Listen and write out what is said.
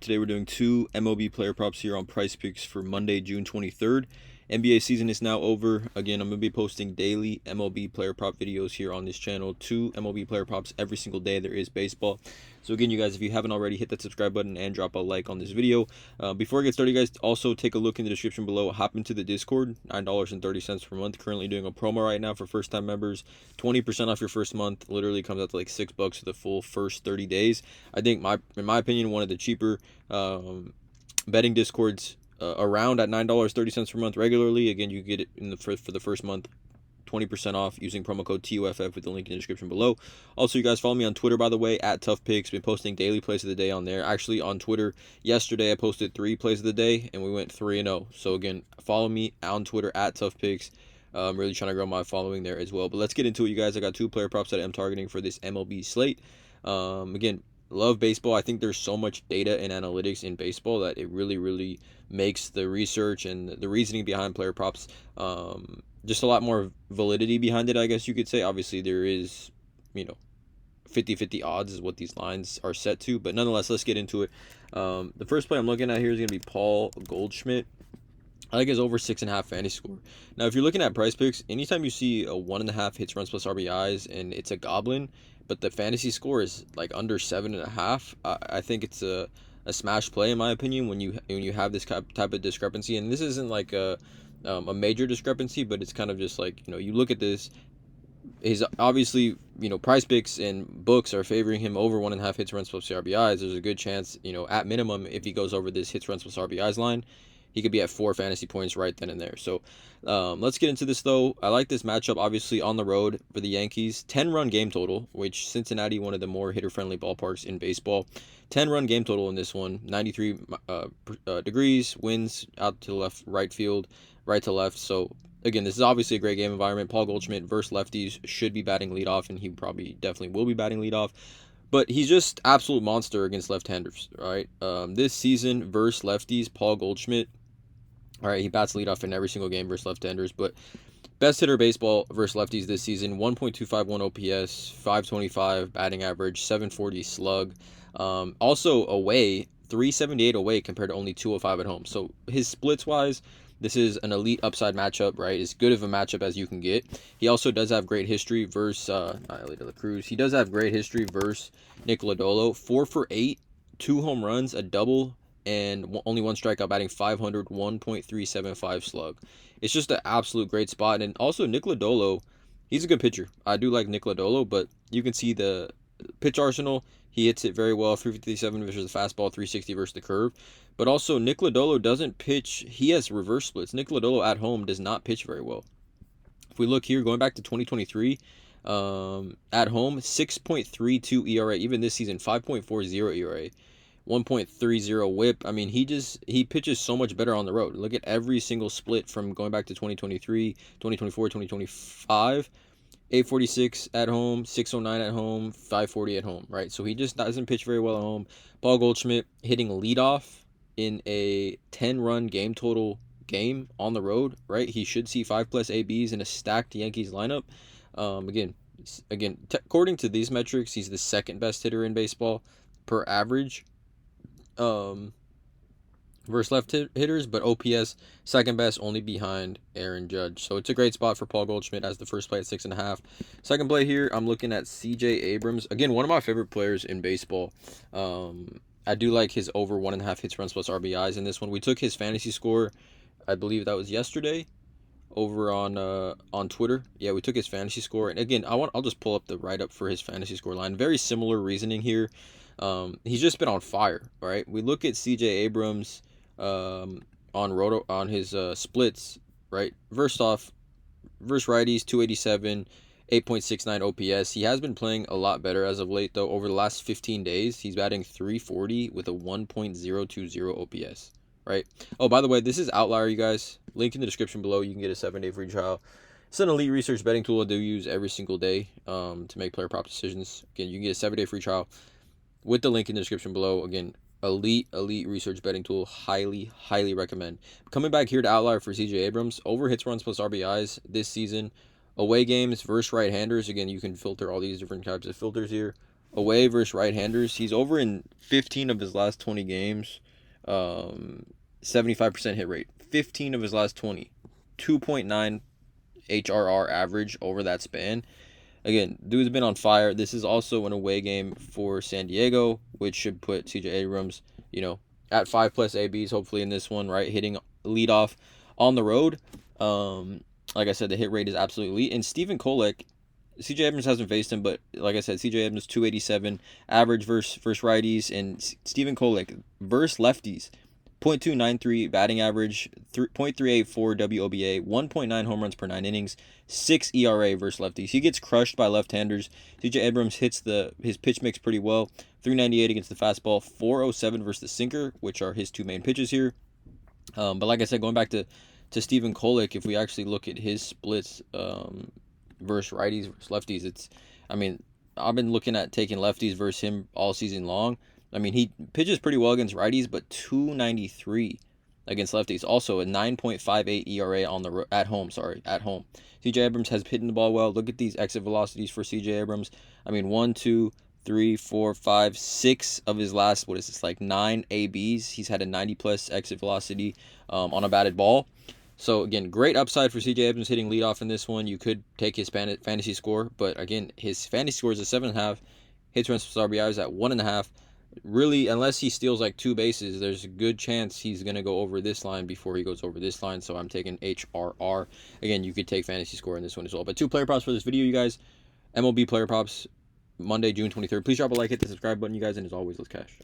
Today we're doing two MLB player props here on PrizePicks for Monday, June 23rd. NBA season is now over. Again, I'm going to be posting daily MLB player prop videos here on this channel. Two MLB player props every single day. There is baseball. So again, you guys, if you haven't already, hit that subscribe button and drop a like on this video. Before I get started, guys, also take a look in the description below. Hop into the Discord, $9.30 per month. Currently doing a promo right now for first-time members. 20% off your first month. Literally comes out to like $6 for the full first 30 days. I think, in my opinion, one of the cheaper betting Discords around at $9.30 per month regularly. Again, you get it for the first month, 20% off using promo code TUFF with the link in the description below. Also, you guys follow me on Twitter, by the way, at ToughPicks. Been posting daily plays of the day on there. Actually, on Twitter yesterday, I posted 3 plays of the day, and we went 3-0. So again, follow me on Twitter at ToughPicks. I'm really trying to grow my following there as well. But let's get into it, you guys. I got 2 player props that I'm targeting for this MLB slate. Again, love baseball. I think there's so much data and analytics in baseball that it really makes the research and the reasoning behind player props just a lot more validity behind it, I guess you could say. Obviously, there is, 50-50 odds is what these lines are set to, but nonetheless, let's get into it. The first play I'm looking at here is going to be Paul Goldschmidt. I like his over 6.5 fantasy score. Now, if you're looking at PrizePicks, anytime you see a 1.5 hits, runs plus RBIs, and it's a goblin, but the fantasy score is like under 7.5, I think it's a smash play in my opinion when you have this type of discrepancy. And this isn't like a major discrepancy, but it's kind of just like, you look at this. He's obviously, PrizePicks and books are favoring him over 1.5 hits, runs plus RBIs. There's a good chance, at minimum, if he goes over this hits, runs plus RBIs line, he could be at 4 fantasy points right then and there. So let's get into this, though. I like this matchup, obviously, on the road for the Yankees. 10-run game total, which Cincinnati, one of the more hitter-friendly ballparks in baseball. 10-run game total in this one. 93 degrees, winds out to the left, right field, right to left. So, again, this is obviously a great game environment. Paul Goldschmidt versus lefties should be batting leadoff, and he definitely will be batting leadoff. But he's just absolute monster against left-handers, right? This season versus lefties, Paul Goldschmidt, all right, he bats leadoff in every single game versus left-handers, but best hitter baseball versus lefties this season, 1.251 OPS, 525 batting average, 740 slug. Also away, 378 away compared to only 205 at home. So his splits-wise, this is an elite upside matchup, right? As good of a matchup as you can get. He also does have great history versus Ellie De La Cruz. He does have great history versus Nick Lodolo. 4 for 8, 2 home runs, a double, and only 1 strikeout, batting 500, 1.375 slug. It's just an absolute great spot. And also, Nick Lodolo, he's a good pitcher. I do like Nick Lodolo, but you can see the pitch arsenal. He hits it very well, 357 versus the fastball, 360 versus the curve. But also, Nick Lodolo doesn't pitch. He has reverse splits. Nick Lodolo at home does not pitch very well. If we look here, going back to 2023, at home, 6.32 ERA. Even this season, 5.40 ERA. 1.30 whip. I mean, he pitches so much better on the road. Look at every single split from going back to 2023, 2024, 2025. 846 at home, 609 at home, 540 at home, right? So he just doesn't pitch very well at home. Paul Goldschmidt hitting leadoff in a 10-run game total game on the road, right? He should see 5+ ABs in a stacked Yankees lineup. Again, according to these metrics, he's the second best hitter in baseball per average. Versus left hitters, but OPS second best, only behind Aaron Judge. So it's a great spot for Paul Goldschmidt as the first play at 6.5. Second play here, I'm looking at CJ Abrams. Again, one of my favorite players in baseball. I do like his over 1.5 hits, runs plus RBIs in this one. We took his fantasy score, I believe that was yesterday, over on Twitter. Yeah, we took his fantasy score, and again, I'll just pull up the write-up for his fantasy score line. Very similar reasoning here. He's just been on fire, right? We look at CJ Abrams on his splits, right? Versus righties, 287, 8.69 OPS. He has been playing a lot better as of late, though. Over the last 15 days, he's batting 340 with a 1.020 OPS, right? Oh, by the way, this is Outlier, you guys. Link in the description below. You can get a 7-day free trial. It's an elite research betting tool I do use every single day to make player prop decisions. Again, you can get a 7-day free trial with the link in the description below. Again, elite research betting tool. Highly recommend. Coming back here to Outlier for CJ Abrams. Over hits, runs plus RBIs this season. Away games versus right-handers. Again, you can filter all these different types of filters here. away versus right-handers. He's over in 15 of his last 20 games. 75% hit rate. 15 of his last 20. 2.9 HRR average over that span. Again, dude's been on fire. This is also an away game for San Diego, which should put CJ Abrams, at 5+ ABs, hopefully in this one, right? Hitting leadoff on the road. Like I said, the hit rate is absolutely elite. And Stephen Kolek, CJ Abrams hasn't faced him, but like I said, CJ Abrams 287 average versus righties, and Stephen Kolek versus lefties. 0.293 batting average, 0.384 WOBA, 1.9 home runs per 9 innings, 6 ERA versus lefties. He gets crushed by left-handers. CJ Abrams hits his pitch mix pretty well. 398 against the fastball, 407 versus the sinker, which are his two main pitches here. But like I said, going back to Stephen Kolek, if we actually look at his splits versus righties versus lefties, I've been looking at taking lefties versus him all season long. He pitches pretty well against righties, but 293 against lefties. Also a 9.58 ERA at home. CJ Abrams has hitting the ball well. Look at these exit velocities for CJ Abrams. 1, 2, 3, 4, 5, 6 of his last, 9 ABs. He's had a 90+ exit velocity on a batted ball. So, again, great upside for CJ Abrams hitting leadoff in this one. You could take his fantasy score, but, again, his fantasy score is a 7.5. Hits, runs, RBIs at 1.5. Really, unless he steals 2 bases, there's a good chance he's going to go over this line before he goes over this line. So I'm taking HRR. Again, you could take fantasy score in this one as well. But 2 player props for this video, you guys. MLB player props, Monday, June 23rd. Please drop a like, hit the subscribe button, you guys. And as always, let's cash.